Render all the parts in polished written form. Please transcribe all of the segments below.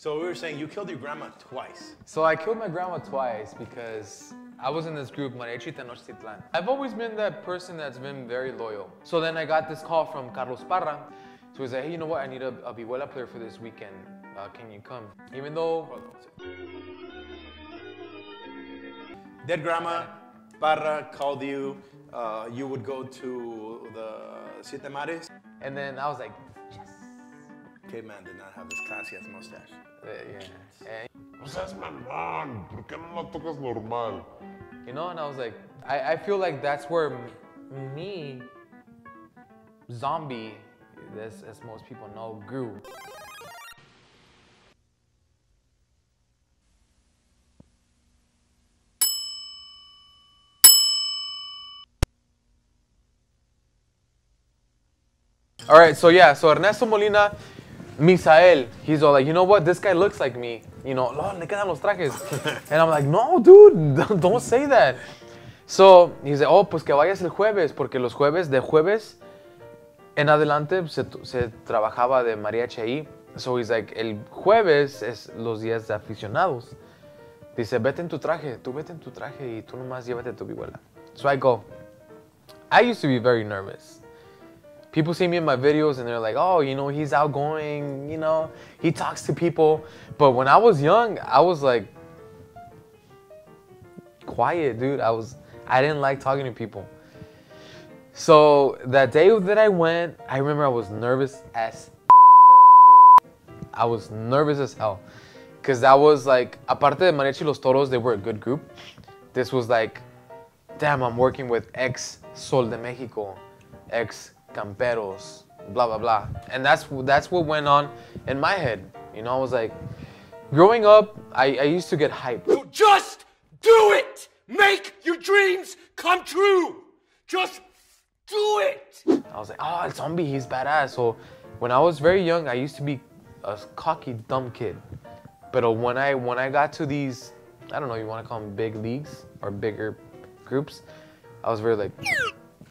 So we were saying you killed your grandma twice. So I killed my grandma twice because I was in this group, Mariachi Tenochtitlan. I've always been that person that's been very loyal. So then I got this call from Carlos Parra. So he's like, hey, you know what? I need a Vihuela player for this weekend. Can you come? Even though... Dead grandma, Parra called you. You would go to the Siete Mares. And then I was like, yes. Caveman did not have this classy ass mustache. Yeah. No seas mamón, ¿por qué no la tocas normal? You know, and I was like, I feel like that's where me, zombie, as most people know, grew. All right, so yeah, so Ernesto Molina, Misael, he's all like, you know what, this guy looks like me. You know, oh, le quedan los trajes. And I'm like, no, dude, don't say that. So he's like, oh, pues que vayas el jueves, porque los jueves, de jueves en adelante se trabajaba de mariachi ahí. So he's like, el jueves es los días de aficionados. Dice, vete en tu traje, tú vete en tu traje y tú nomás llévate tu vihuela. So I go. I used to be very nervous. People see me in my videos and they're like, oh, you know, he's outgoing, you know, he talks to people. But when I was young, I was like, quiet, dude. I didn't like talking to people. So that day that I went, I remember I was nervous as I was nervous as hell. Because that was like, aparte de Mariachi Los Toros, they were a good group. This was like, damn, I'm working with ex Sol de Mexico, ex Camperos, blah, blah, blah. And that's what went on in my head. You know, I was like, growing up, I used to get hyped. So just do it! Make your dreams come true! Just do it! I was like, oh, El Zombie, he's badass. So when I was very young, I used to be a cocky, dumb kid. But when I got to these, I don't know, you want to call them big leagues or bigger groups, I was very like,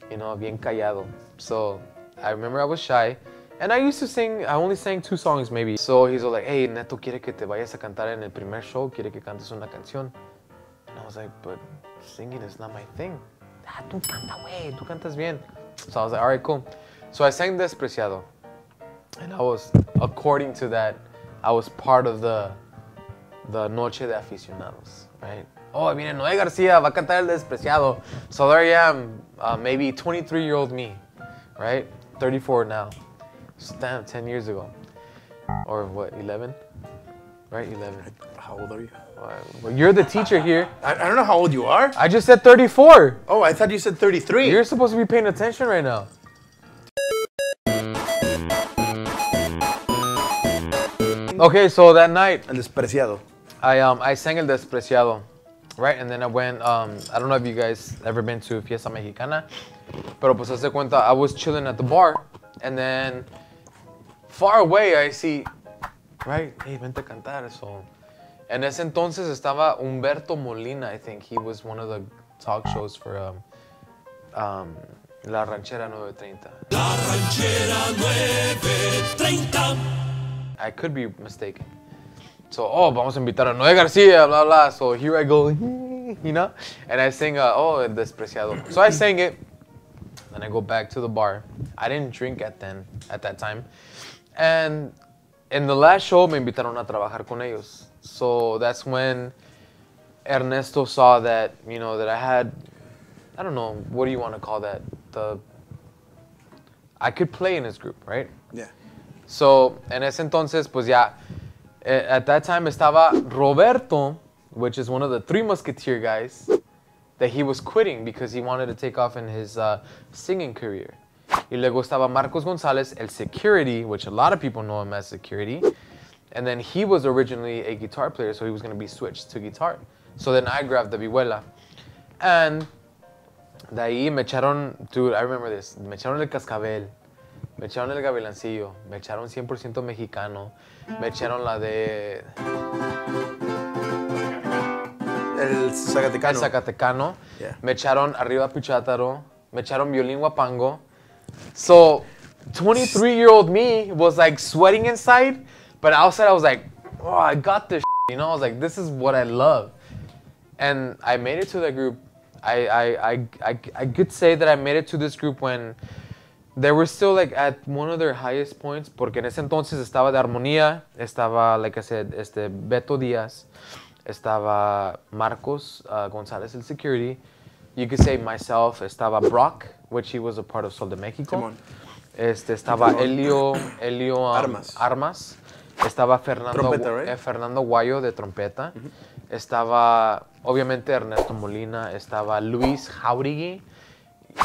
you know, bien callado. So I remember I was shy. And I used to sing, I only sang 2 songs maybe. So he's all like, hey, Neto quiere que te vayas a cantar en el primer show, quiere que cantes una canción. And I was like, but singing is not my thing. Ah, tú canta, güey, tú cantas bien. So I was like, all right, cool. So I sang Despreciado. And I was, according to that, I was part of the Noche de Aficionados, right? Oh, viene Noé Garcia, va a cantar el Despreciado. So there I am, maybe 23-year-old me, right? 34 now. So damn, 10 years ago. Or what, 11? Right, 11. How old are you? Well, you're the teacher here. I don't know how old you are. I just said 34. Oh, I thought you said 33. You're supposed to be paying attention right now. Okay, so that night, El Despreciado. I sang El Despreciado, right? And then I went, I don't know if you guys ever been to Fiesta Mexicana, pero pues hace cuenta, I was chilling at the bar, and then far away I see, right, hey, vente a cantar, so. En ese entonces estaba Humberto Molina, I think. He was one of the talk shows for La Ranchera 930. La Ranchera 930. I could be mistaken. So, oh, vamos a invitar a Noé Garcia, blah, blah. So here I go, you know? And I sing, oh, El Despreciado. So I sang it. Then I go back to the bar. I didn't drink at that time. And in the last show, me invitaron a trabajar con ellos. So that's when Ernesto saw that, you know, that I had, I don't know, what do you want to call that? I could play in his group, right? Yeah. So, en ese entonces, pues ya, at that time estaba Roberto, which is one of the 3 Musketeer guys, that he was quitting because he wanted to take off in his singing career. Y luego estaba Marcos Gonzalez, el security, which a lot of people know him as security. And then he was originally a guitar player, so he was going to be switched to guitar. So then I grabbed the vihuela. And de ahí me echaron, dude, I remember this, me echaron el cascabel, me echaron el gavilancillo, me echaron 100% mexicano, me echaron la de... El Zacatecano. El Zacatecano. Yeah. Me echaron Arriba Pichátaro, me echaron Violín Huapango. So 23-year-old me was like sweating inside, but outside I was like, oh, I got this, you know? I was like, this is what I love. And I made it to that group. I could say that I made it to this group when they were still like at one of their highest points, porque en ese entonces estaba de armonía, estaba, like I said, Beto Díaz, estaba Marcos González, el security. You could say myself, estaba Brock, which he was a part of Sol de Mexico. Simón. Estaba Elio Armas. Estaba Trompeta, right? Fernando Guayo de trompeta. Estaba, obviamente, Ernesto Molina. Estaba Luis Jauregui.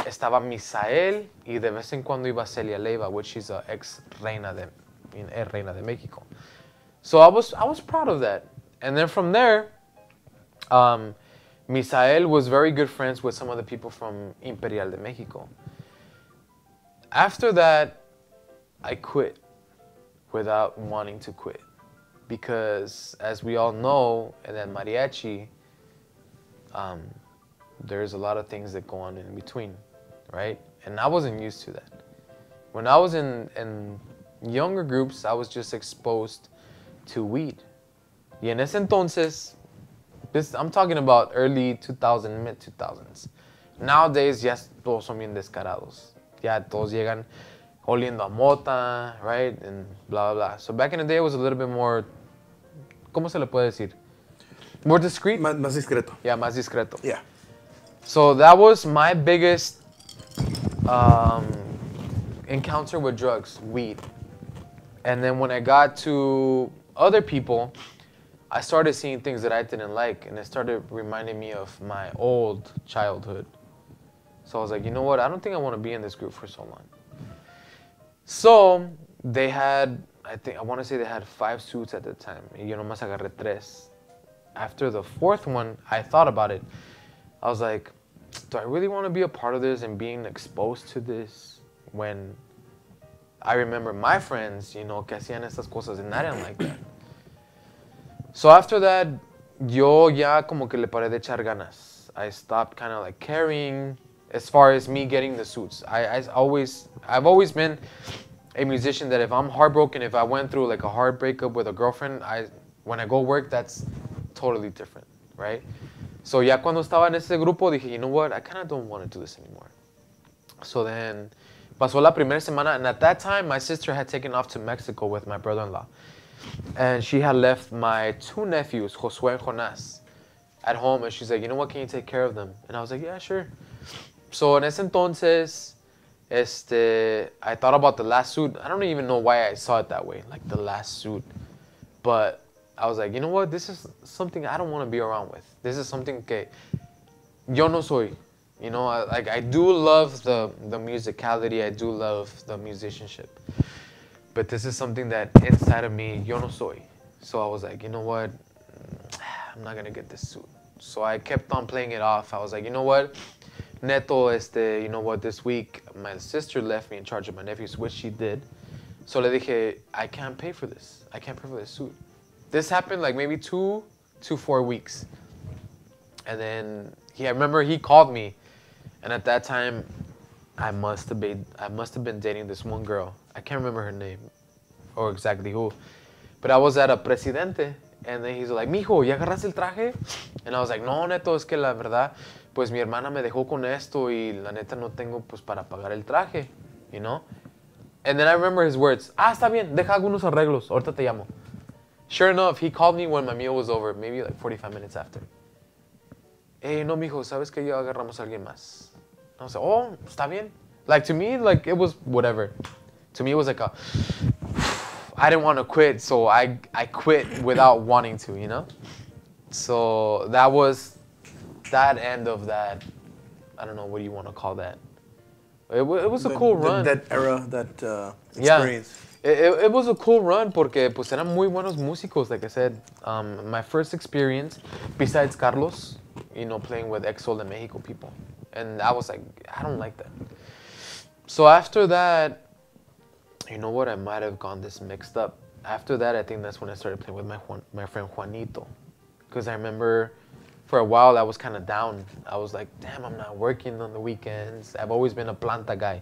Estaba Misael. Y de vez en cuando iba Celia Leiva, which is a ex reina de Mexico. So I was proud of that. And then from there, Misael was very good friends with some of the people from Imperial de Mexico. After that, I quit without wanting to quit. Because as we all know, in that mariachi, there's a lot of things that go on in between, right? And I wasn't used to that. When I was in younger groups, I was just exposed to weed. Y en ese entonces, I'm talking about early 2000s, mid 2000s. Nowadays, ya todos son bien descarados. Ya todos llegan oliendo a mota, right? And blah, blah, blah. So back in the day, it was a little bit more, ¿cómo se le puede decir? More discreet? Más discreto. Yeah, más discreto. Yeah. So that was my biggest encounter with drugs, weed. And then when I got to other people, I started seeing things that I didn't like, and it started reminding me of my old childhood. So I was like, you know what? I don't think I want to be in this group for so long. So they had, I want to say they had 5 suits at the time. Y yo nomás agarré 3. After the 4th one, I thought about it. I was like, do I really want to be a part of this and being exposed to this when I remember my friends, you know, que hacían estas cosas, and I didn't like that. So after that, yo ya como que le paré de echar ganas. I stopped kind of like caring as far as me getting the suits. I've always been a musician that if I'm heartbroken, if I went through like a hard breakup with a girlfriend, when I go work, that's totally different, right? So ya cuando estaba en ese grupo, dije, you know what, I kind of don't want to do this anymore. So then, pasó la primera semana, and at that time, my sister had taken off to Mexico with my brother-in-law. And she had left my 2 nephews, Josue and Jonas, at home, and she's like, you know what, can you take care of them? And I was like, yeah, sure. So en ese entonces, I thought about the last suit. I don't even know why I saw it that way, like the last suit. But I was like, you know what, this is something I don't want to be around with. This is something que yo no soy. You know, I do love the musicality, I do love the musicianship. But this is something that inside of me, yo no soy. So I was like, you know what, I'm not going to get this suit. So I kept on playing it off. I was like, you know what, Neto, you know what, this week my sister left me in charge of my nephews, which she did. So le dije, I can't pay for this. I can't pay for this suit. This happened like maybe 2 to 4 weeks. And then I remember he called me. And at that time, I must have been dating this one girl. I can't remember her name or exactly who. But I was at a Presidente. And then he's like, mijo, ¿ya agarraste el traje? And I was like, no, Neto, es que la verdad, pues mi hermana me dejó con esto y la neta no tengo pues para pagar el traje, you know? And then I remember his words, está bien, deja algunos arreglos, ahorita te llamo. Sure enough, he called me when my meal was over, maybe like 45 minutes after. Hey, no, mijo, ¿sabes que ya agarramos a alguien más? And I was like, oh, está bien. Like, to me, like, it was whatever. To me, it was like I didn't want to quit, so I quit without wanting to, you know? So that was that end of that, I don't know, what do you want to call that? It was a cool run. That era, that experience. Yeah, it was a cool run porque pues eran muy buenos músicos, like I said. My first experience, besides Carlos, you know, playing with ex Sol de Mexico people. And I was like, I don't like that. So after that, you know what, I might have gone this mixed up. After that, I think that's when I started playing with my friend Juanito. Because I remember for a while I was kind of down. I was like, damn, I'm not working on the weekends. I've always been a planta guy.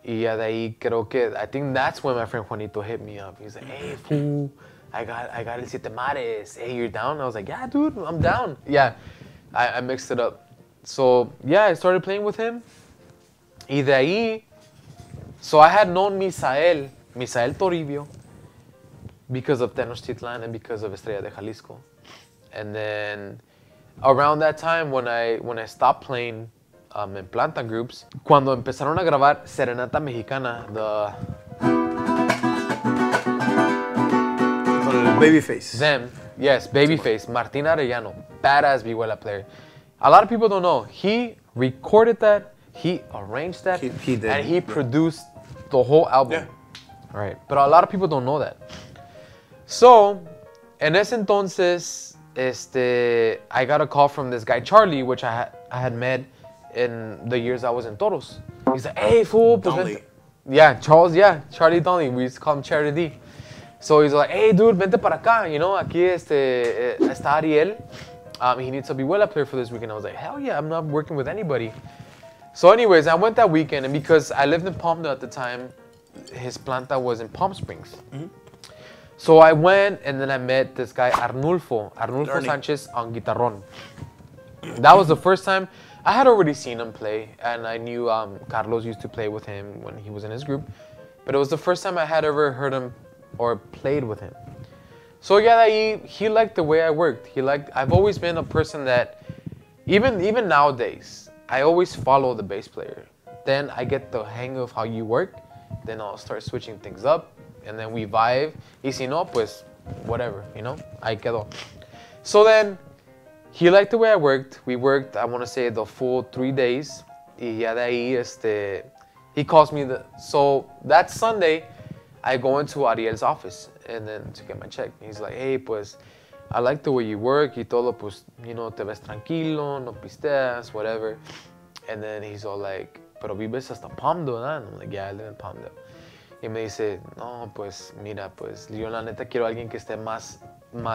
Y ya de ahí creo que, I think that's when my friend Juanito hit me up. He's like, hey, fool, I got El Siete Mares. Hey, you're down? I was like, yeah, dude, I'm down. Yeah, I mixed it up. So, yeah, I started playing with him. Y de ahí, so I had known Misael Toribio, because of Tenochtitlan and because of Estrella de Jalisco. And then around that time when I stopped playing in planta groups, cuando empezaron a grabar Serenata Mexicana, Babyface. them, yes, Babyface, Martin Arellano, badass vihuela player. A lot of people don't know, he recorded that, he arranged that, He did, and he produced the whole album. Yeah. Right, but a lot of people don't know that. So, en ese entonces, I got a call from this guy Charlie, which I had met in the years I was in Toros. He's like, hey, fool. Donnelly. Yeah, Charlie Donnelly. We used to call him Charity D. So he's like, hey, dude, vente para acá. You know, aquí está Ariel. He needs a vihuela player for this weekend. I was like, hell yeah, I'm not working with anybody. So anyways, I went that weekend, and because I lived in Palmdale at the time, his planta was in Palm Springs. Mm-hmm. So I went, and then I met this guy, Arnulfo Sanchez on guitarrón. That was the first time. I had already seen him play, and I knew Carlos used to play with him when he was in his group. But it was the first time I had ever heard him or played with him. So yeah, he liked the way I worked. I've always been a person that, even nowadays, I always follow the bass player. Then I get the hang of how you work. Then I'll start switching things up. And then we vibe. Y si no, pues, whatever, you know? Ahí quedó. So then, he liked the way I worked. We worked, I want to say, the full 3 days. Y ya de ahí, he calls me. So that Sunday, I go into Ariel's office and then to get my check. He's like, hey, pues, I like the way you work. Y todo, pues, you know, te ves tranquilo, no pisteas, whatever. And then he's all like, pero vives hasta Palmdale, ¿verdad? And I'm like, yeah, I live in Palmdale. Y me dice, no, pues, mira, pues, yo la neta quiero a alguien que esté más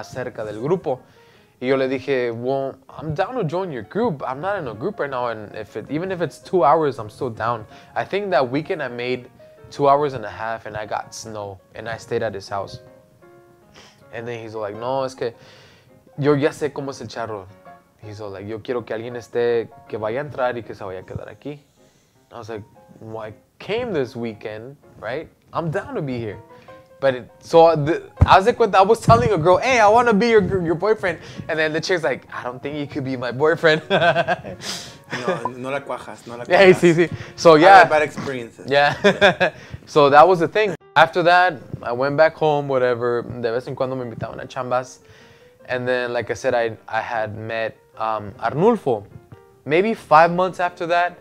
cerca del grupo. Y yo le dije, well, I'm down to join your group. I'm not in a group right now, and even if it's 2 hours, I'm still down. I think that weekend I made 2 hours and a half, and I got snow, and I stayed at his house. And then he's all like, no, es que yo ya sé cómo es el charro. He's all like, yo quiero que alguien esté, que vaya a entrar y que se vaya a quedar aquí. I was like, well, I came this weekend, right? I'm down to be here. But I was telling a girl, hey, I want to be your boyfriend. And then the chick's like, I don't think you could be my boyfriend. No la cuajas, no la cuajas. Yeah, sí. So yeah. I had bad experiences. Yeah. So that was the thing. After that, I went back home, whatever. De vez en cuando me invitaban a chambas. And then, like I said, I had met Arnulfo. Maybe 5 months after that,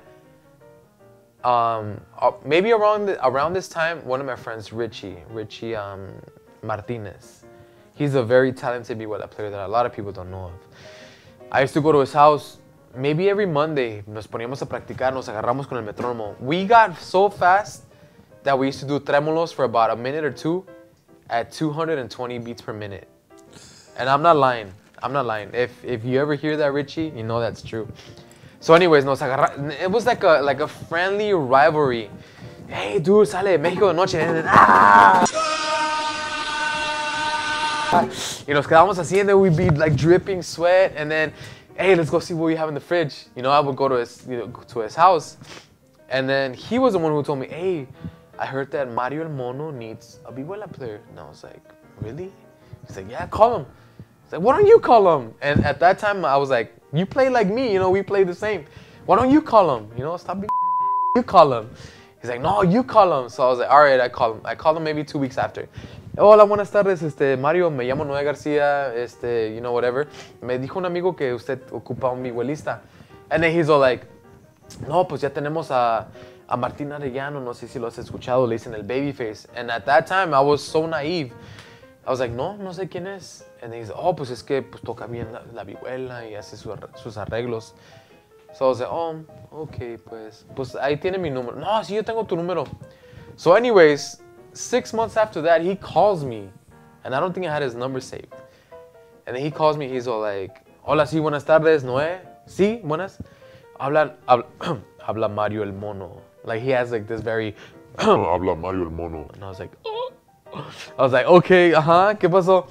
maybe around this time, one of my friends, Richie Martinez, he's a very talented vihuela player that a lot of people don't know of. I used to go to his house maybe every Monday. Nos poníamos a practicar, nos agarramos con el metrónomo. We got so fast that we used to do trémolos for about a minute or two at 220 beats per minute. And I'm not lying. If you ever hear that, Richie, you know that's true. So anyways, it was like a friendly rivalry. Hey, dude, sale México de noche. And then, you know, nos quedábamos así, and then we'd be like dripping sweat, and then, hey, let's go see what we have in the fridge. You know, I would go to his house, and then he was the one who told me, hey, I heard that Mario El Mono needs a vihuela player. And I was like, really? He's like, yeah, call him. He's like, why don't you call him? And at that time, I was like, you play like me, you know, we play the same. Why don't you call him? You know, stop being you call him. He's like, no, you call him. So I was like, all right, I call him. I called him maybe 2 weeks after. Hola, buenas tardes, Mario, me llamo Noé Garcia, you know, whatever. Me dijo un amigo que usted ocupa un vihuelista. And then he's all like, no, pues ya tenemos a Martín Arellano, no sé si lo has escuchado, le dicen el Babyface. And at that time, I was so naive. I was like, no sé quién es. And then he's like, oh, pues es que pues, toca bien la vihuela y hace sus arreglos. So I was like, oh, okay, pues ahí tiene mi número. No, sí, yo tengo tu número. So anyways, 6 months after that, he calls me. And I don't think I had his number saved. And then he calls me, he's all like, hola, sí, buenas tardes, Noé. Sí, buenas. Habla Mario El Mono. Like he has like this very... Habla Mario El Mono. And I was like, I was like, okay, ajá, ¿qué pasó?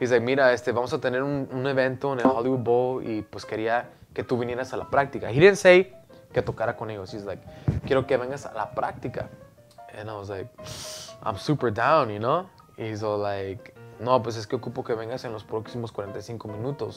He's like, mira, vamos a tener un evento en el Hollywood Bowl y pues quería que tú vinieras a la práctica. He didn't say que tocara con ellos. He's like, quiero que vengas a la práctica. And I was like, I'm super down, you know? He's all like, no, pues es que ocupo que vengas en los próximos 45 minutos.